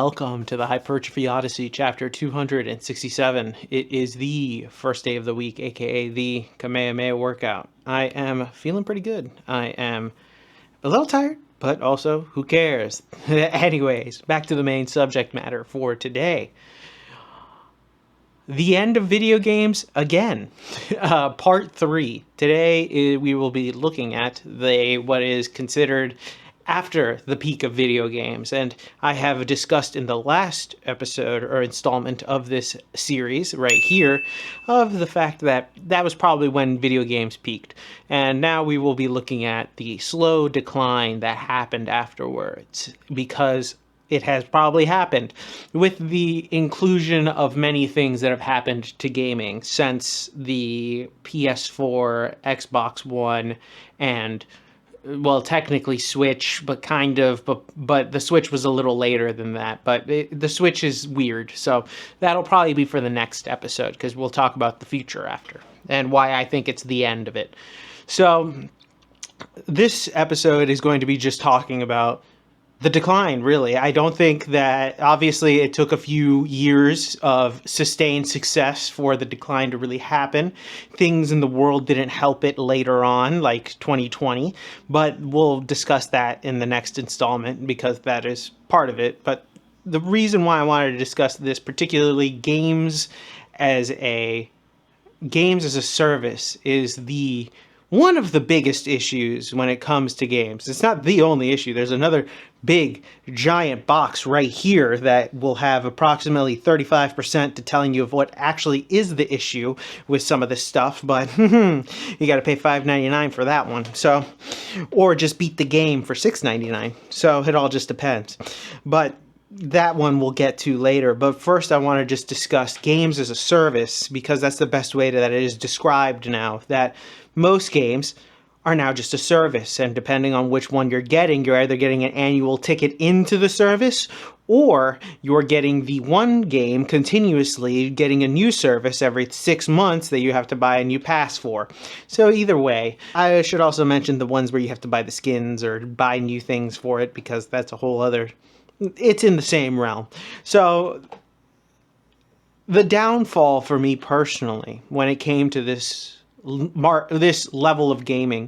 welcome to the Hypertrophy Odyssey, chapter 267. It is the first day of the week, aka the Kamehameha workout. I am feeling pretty good. I am a little tired, but also, who cares? Anyways, back to the main subject matter for today. The end of video games again. Part 3. Today we will be looking at what is considered after the peak of video games, and I have discussed in the last episode or installment of this series right here of the fact that that was probably when video games peaked, and now we will be looking at the slow decline that happened afterwards, because it has probably happened with the inclusion of many things that have happened to gaming since the PS4, Xbox One, and well, technically Switch, but kind of, but the Switch was a little later than that. But the Switch is weird, so that'll probably be for the next episode, because we'll talk about the future after and why I think it's the end of it. So this episode is going to be just talking about the decline, really. I don't think that, obviously, it took a few years of sustained success for the decline to really happen. Things in the world didn't help it later on, like 2020, but we'll discuss that in the next installment because that is part of it. But the reason why I wanted to discuss this, particularly games as a service, is one of the biggest issues when it comes to games. It's not the only issue. There's another big, giant box right here that will have approximately 35% to telling you of what actually is the issue with some of this stuff, but you gotta pay $5.99 for that one. So, or just beat the game for $6.99. So it all just depends. But that one we'll get to later. But first I want to just discuss games as a service, because that's the best way that it is described now, that most games are now just a service, and depending on which one you're either getting an annual ticket into the service, or you're getting the one game continuously, getting a new service every 6 months that you have to buy a new pass for. So either way, I should also mention the ones where you have to buy the skins or buy new things for it, because that's a whole other, it's in the same realm. So the downfall for me personally, when it came to this level of gaming,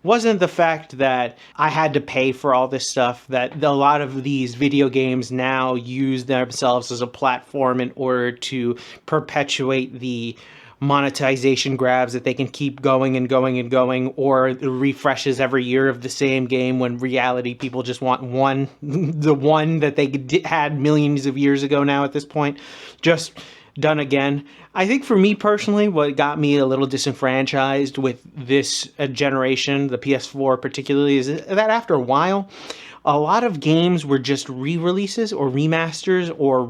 wasn't the fact that I had to pay for all this stuff, that a lot of these video games now use themselves as a platform in order to perpetuate the monetization grabs that they can keep going and going and going, or refreshes every year of the same game, when reality people just want the one that they had millions of years ago now at this point, just done again. I think for me personally, what got me a little disenfranchised with this generation, the PS4 particularly, is that after a while, a lot of games were just re-releases or remasters or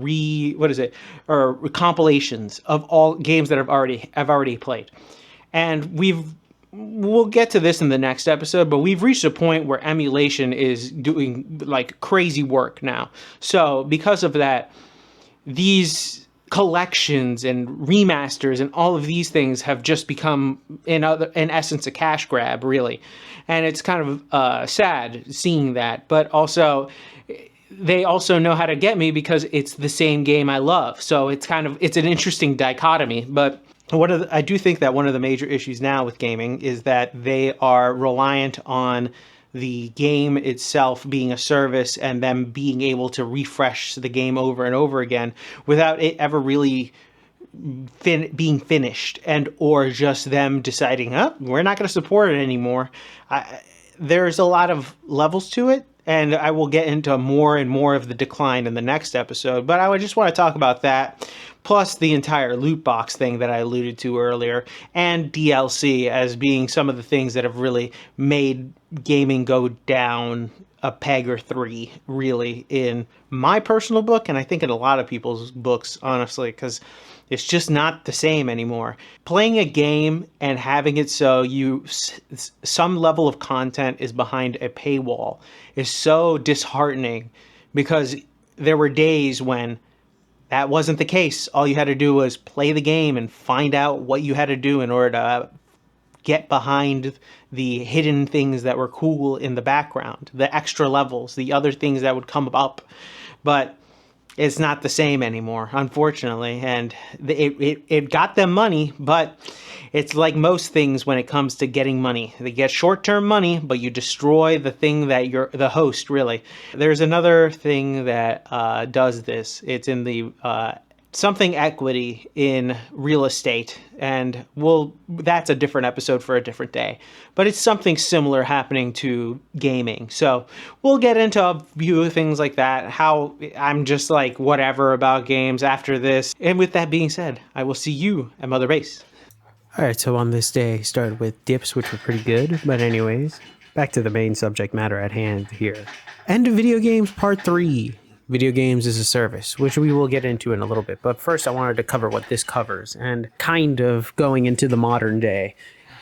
or compilations of all games that I've already played. And we'll get to this in the next episode, but we've reached a point where emulation is doing like crazy work now. So because of that, these collections and remasters and all of these things have just become in essence a cash grab, really. And it's kind of sad seeing that, but also they also know how to get me because it's the same game I love. So it's an interesting dichotomy. But I do think that one of the major issues now with gaming is that they are reliant on the game itself being a service and them being able to refresh the game over and over again without it ever really being finished, and or just them deciding, we're not going to support it anymore. There's a lot of levels to it, and I will get into more and more of the decline in the next episode, but I would just want to talk about that, plus the entire loot box thing that I alluded to earlier, and DLC as being some of the things that have really made gaming go down a peg or three, really, in my personal book, and I think in a lot of people's books, honestly, because it's just not the same anymore. Playing a game and having it so some level of content is behind a paywall is so disheartening, because there were days when that wasn't the case. All you had to do was play the game and find out what you had to do in order to get behind the hidden things that were cool in the background, the extra levels, the other things that would come up. But it's not the same anymore, unfortunately. And it got them money, but it's like most things when it comes to getting money. They get short-term money, but you destroy the thing that you're the host, really. There's another thing that does this. It's in the something equity in real estate, and that's a different episode for a different day, but it's something similar happening to gaming. So we'll get into a few things like that, how I'm just like whatever about games after this. And with that being said, I will see you at Mother Base. All right, so on this day, started with dips, which were pretty good. But anyways, back to the main subject matter at hand here. End of video games, part 3. Video games as a service, which we will get into in a little bit. But first, I wanted to cover what this covers. And kind of going into the modern day,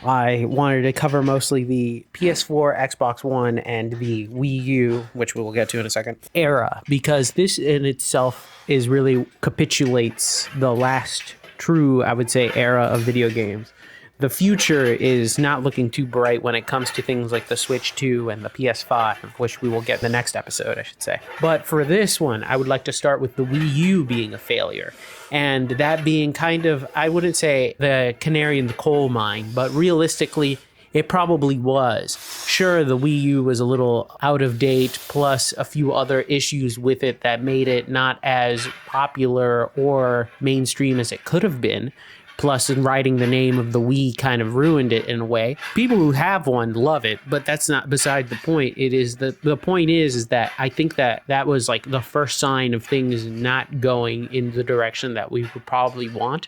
I wanted to cover mostly the PS4, Xbox One, and the Wii U, which we will get to in a second, era. Because this in itself is really capitulates the last true, I would say, era of video games. The future is not looking too bright when it comes to things like the Switch 2 and the PS5, which we will get in the next episode, I should say. But for this one, I would like to start with the Wii U being a failure. And that being kind of, I wouldn't say the canary in the coal mine, but realistically, it probably was. Sure, the Wii U was a little out of date, plus a few other issues with it that made it not as popular or mainstream as it could have been. Plus, in writing the name of the Wii kind of ruined it in a way. People who have one love it, but that's not beside the point. It is the point is that I think that was like the first sign of things not going in the direction that we would probably want.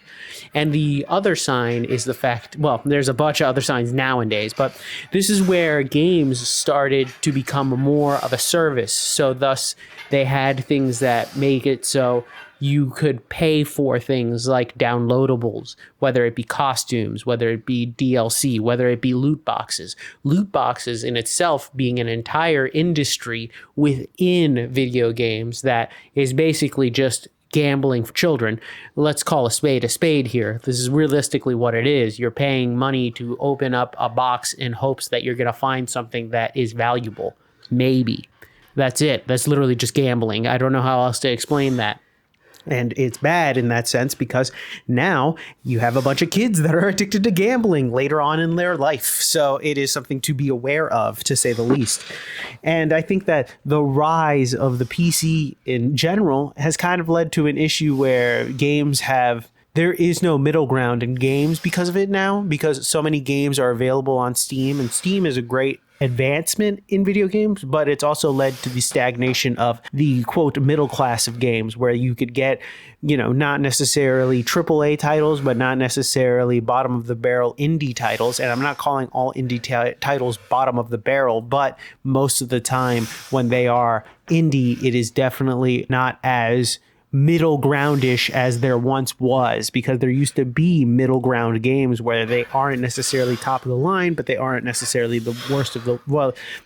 And the other sign is the fact, well, there's a bunch of other signs nowadays, but this is where games started to become more of a service. So thus, they had things that make it so you could pay for things like downloadables, whether it be costumes, whether it be DLC, whether it be loot boxes. Loot boxes in itself being an entire industry within video games that is basically just gambling for children. Let's call a spade here. This is realistically what it is. You're paying money to open up a box in hopes that you're going to find something that is valuable. Maybe. That's it. That's literally just gambling. I don't know how else to explain that. And it's bad in that sense because now you have a bunch of kids that are addicted to gambling later on in their life. So it is something to be aware of, to say the least. And I think that the rise of the PC in general has kind of led to an issue where there is no middle ground in games because of it now, because so many games are available on Steam, and Steam is a great advancement in video games, but it's also led to the stagnation of the quote middle class of games where you could get, not necessarily AAA titles, but not necessarily bottom of the barrel indie titles. And I'm not calling all indie titles bottom of the barrel, but most of the time when they are indie, it is definitely not as middle groundish as there once was, because there used to be middle ground games where they aren't necessarily top of the line, but they aren't necessarily the worst of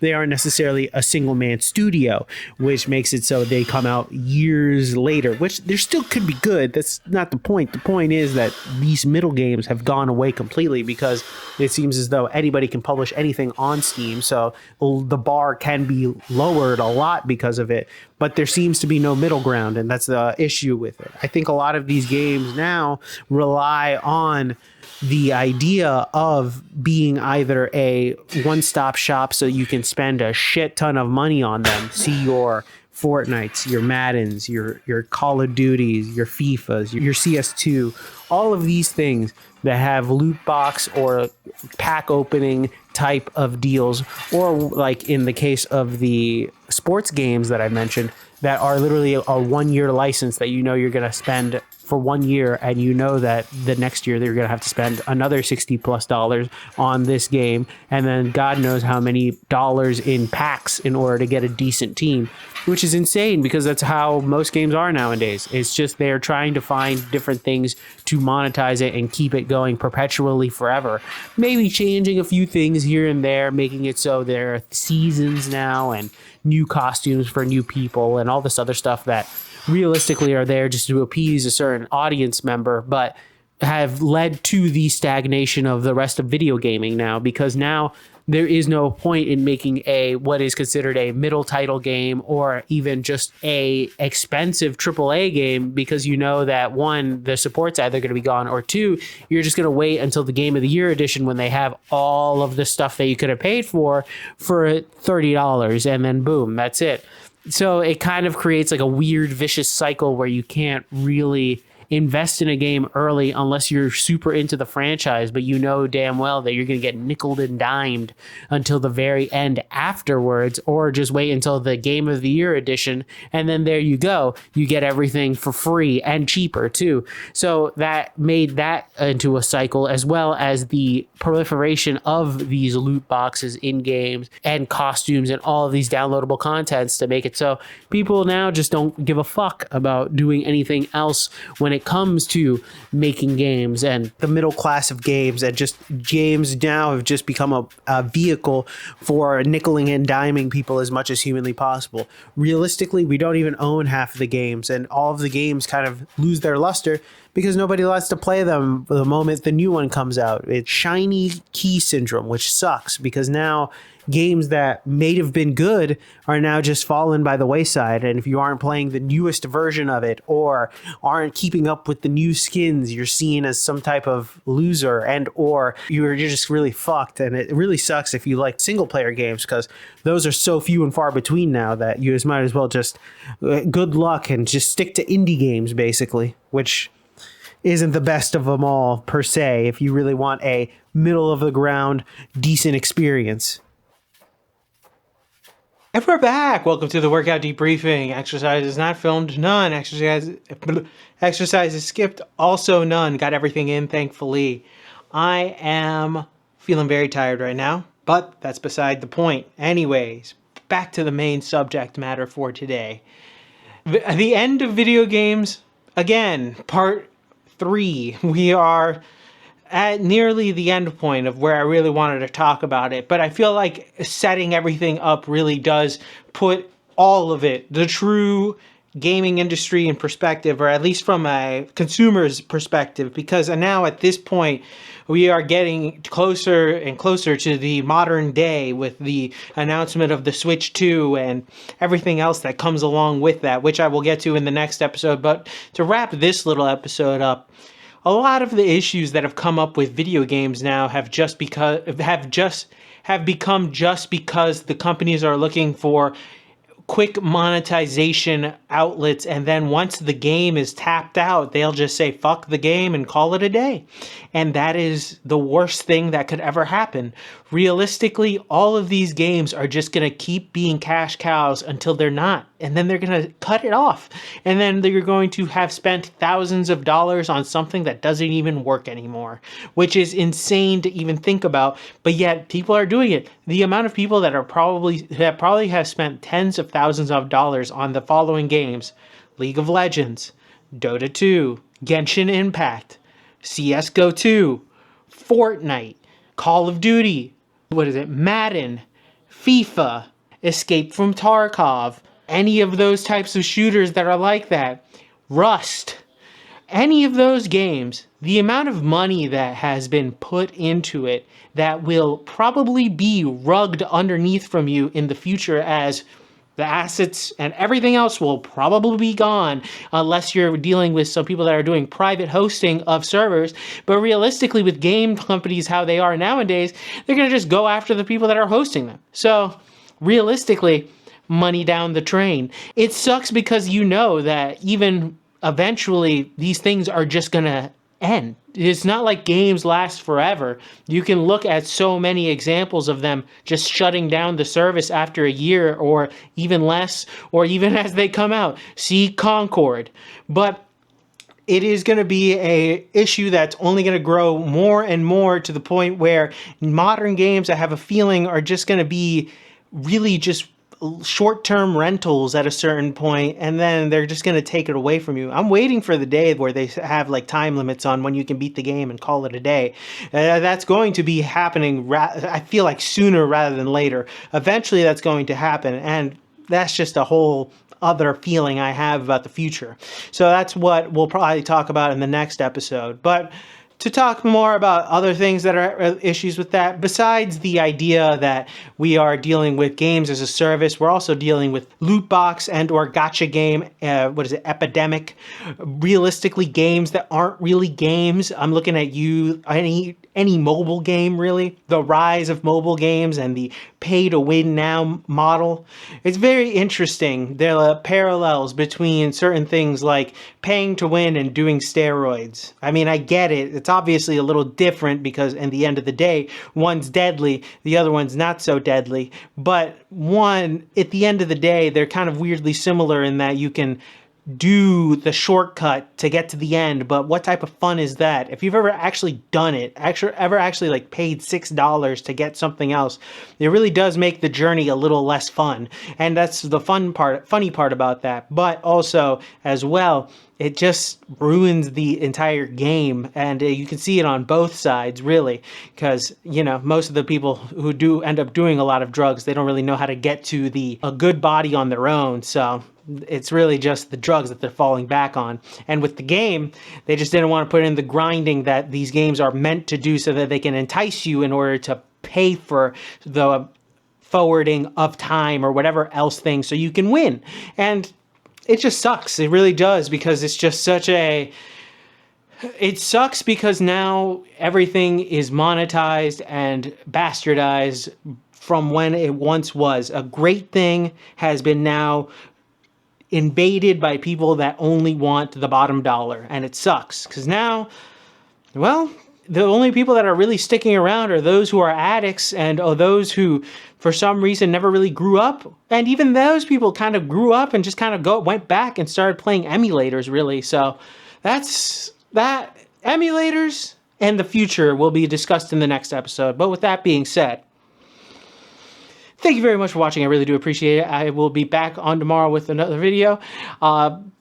they aren't necessarily a single man studio, which makes it so they come out years later, which there still could be good. That's not the point. The point is that these middle games have gone away completely because it seems as though anybody can publish anything on Steam. So the bar can be lowered a lot because of it, but there seems to be no middle ground, and that's the issue with it. I think a lot of these games now rely on the idea of being either a one-stop shop so you can spend a shit ton of money on them. See your Fortnites, your Maddens, your Call of Duties, your FIFAs, your CS2, all of these things that have loot box or pack opening type of deals, or like in the case of the sports games that I mentioned, that are literally a 1-year license that you're going to spend for 1 year, and that the next year they're going to have to spend another $60+ on this game, and then God knows how many dollars in packs in order to get a decent team, which is insane because that's how most games are nowadays. It's just they're trying to find different things to monetize it and keep it going perpetually forever. Maybe changing a few things here and there, making it so there are seasons now and new costumes for new people and all this other stuff that realistically are there just to appease a certain audience member, but have led to the stagnation of the rest of video gaming now, because now there is no point in making a what is considered a middle title game or even just a expensive AAA game, because you know that one, the support's either going to be gone, or two, you're just going to wait until the Game of the Year edition when they have all of the stuff that you could have paid for $30, and then boom, that's it. So it kind of creates like a weird vicious cycle where you can't really invest in a game early unless you're super into the franchise, but you know damn well that you're going to get nickeled and dimed until the very end afterwards, or just wait until the Game of the Year edition, and then there you go. You get everything for free and cheaper too. So that made that into a cycle, as well as the proliferation of these loot boxes in games and costumes and all of these downloadable contents to make it so people now just don't give a fuck about doing anything else when it comes to making games. And the middle class of games, and just games now have just become a vehicle for nickeling and diming people as much as humanly possible. Realistically, we don't even own half of the games, and all of the games kind of lose their luster because nobody wants to play them the moment the new one comes out. It's shiny key syndrome, which sucks, because now games that may have been good are now just fallen by the wayside. And if you aren't playing the newest version of it or aren't keeping up with the new skins, you're seen as some type of loser, and or you're just really fucked. And it really sucks if you like single player games, because those are so few and far between now that you just might as well just good luck and just stick to indie games, basically, which isn't the best of them all per se if you really want a middle of the ground decent experience. And we're back. Welcome to the workout debriefing. Exercises not filmed, none. Exercises skipped, also none. Got everything in, thankfully. I am feeling very tired right now, but that's beside the point. Anyways, back to the main subject matter for today. The end of video games, again, part 3. We are at nearly the end point of where I really wanted to talk about it, but I feel like setting everything up really does put all of it, the true gaming industry, in perspective, or at least from a consumer's perspective, because now at this point we are getting closer and closer to the modern day with the announcement of the Switch 2 and everything else that comes along with that, which I will get to in the next episode. But to wrap this little episode up, a lot of the issues that have come up with video games now have become just because the companies are looking for quick monetization outlets, and then once the game is tapped out, they'll just say fuck the game and call it a day. And that is the worst thing that could ever happen. Realistically, all of these games are just going to keep being cash cows until they're not, and then they're going to cut it off, and then they're going to have spent thousands of dollars on something that doesn't even work anymore, which is insane to even think about, but yet people are doing it. The amount of people that probably have spent tens of thousands of dollars on the following games: League of Legends, Dota 2, Genshin Impact, CSGO 2, Fortnite, Call of Duty, Madden, FIFA, Escape from Tarkov, any of those types of shooters that are like that, Rust, any of those games, the amount of money that has been put into it that will probably be rugged underneath from you in the future, as the assets and everything else will probably be gone unless you're dealing with some people that are doing private hosting of servers. But realistically, with game companies how they are nowadays, they're going to just go after the people that are hosting them. So realistically, money down the drain. It sucks because you know that even eventually these things are just going to end. It's not like games last forever. You can look at so many examples of them just shutting down the service after a year or even less, or even as they come out. See Concord. But it is going to be a issue that's only going to grow more and more, to the point where modern games, I have a feeling, are just going to be really just short-term rentals at a certain point, and then they're just going to take it away from you. I'm waiting for the day where they have like time limits on when you can beat the game and call it a day. That's going to be happening, I feel like, sooner rather than later. Eventually that's going to happen, and that's just a whole other feeling I have about the future. So that's what we'll probably talk about in the next episode. But to talk more about other things that are issues with that, besides the idea that we are dealing with games as a service, we're also dealing with loot box and or gacha game, epidemic, realistically games that aren't really games. I'm looking at you, any mobile game really, the rise of mobile games and the pay to win now model. It's very interesting. There are parallels between certain things like paying to win and doing steroids. I mean, I get it. It's obviously a little different because in the end of the day, one's deadly, the other one's not so deadly. But one, at the end of the day, they're kind of weirdly similar in that you can do the shortcut to get to the end, but what type of fun is that? If you've ever actually done it, ever actually like paid $6 to get something else, it really does make the journey a little less fun. And that's the funny part about that. But also, as well, it just ruins the entire game, and you can see it on both sides, really, because, you know, most of the people who do end up doing a lot of drugs, they don't really know how to get to a good body on their own, so it's really just the drugs that they're falling back on. And with the game, they just didn't want to put in the grinding that these games are meant to do so that they can entice you in order to pay for the forwarding of time or whatever else thing so you can win. And it just sucks. It really does, because it's just it sucks because now everything is monetized and bastardized from when it once was. A great thing has been now invaded by people that only want the bottom dollar, and it sucks because now, well, the only people that are really sticking around are those who are addicts and those who for some reason never really grew up, and even those people kind of grew up and just kind of went back and started playing emulators, really. So that's that. Emulators and the future will be discussed in the next episode. But with that being said, thank you very much for watching. I really do appreciate it. I will be back on tomorrow with another video.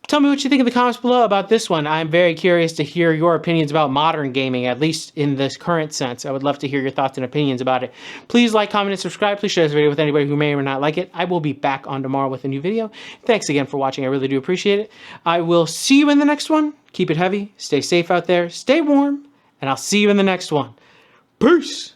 Tell me what you think in the comments below about this one. I'm very curious to hear your opinions about modern gaming, at least in this current sense. I would love to hear your thoughts and opinions about it. Please like, comment, and subscribe. Please share this video with anybody who may or may not like it. I will be back on tomorrow with a new video. Thanks again for watching. I really do appreciate it. I will see you in the next one. Keep it heavy. Stay safe out there. Stay warm. And I'll see you in the next one. Peace!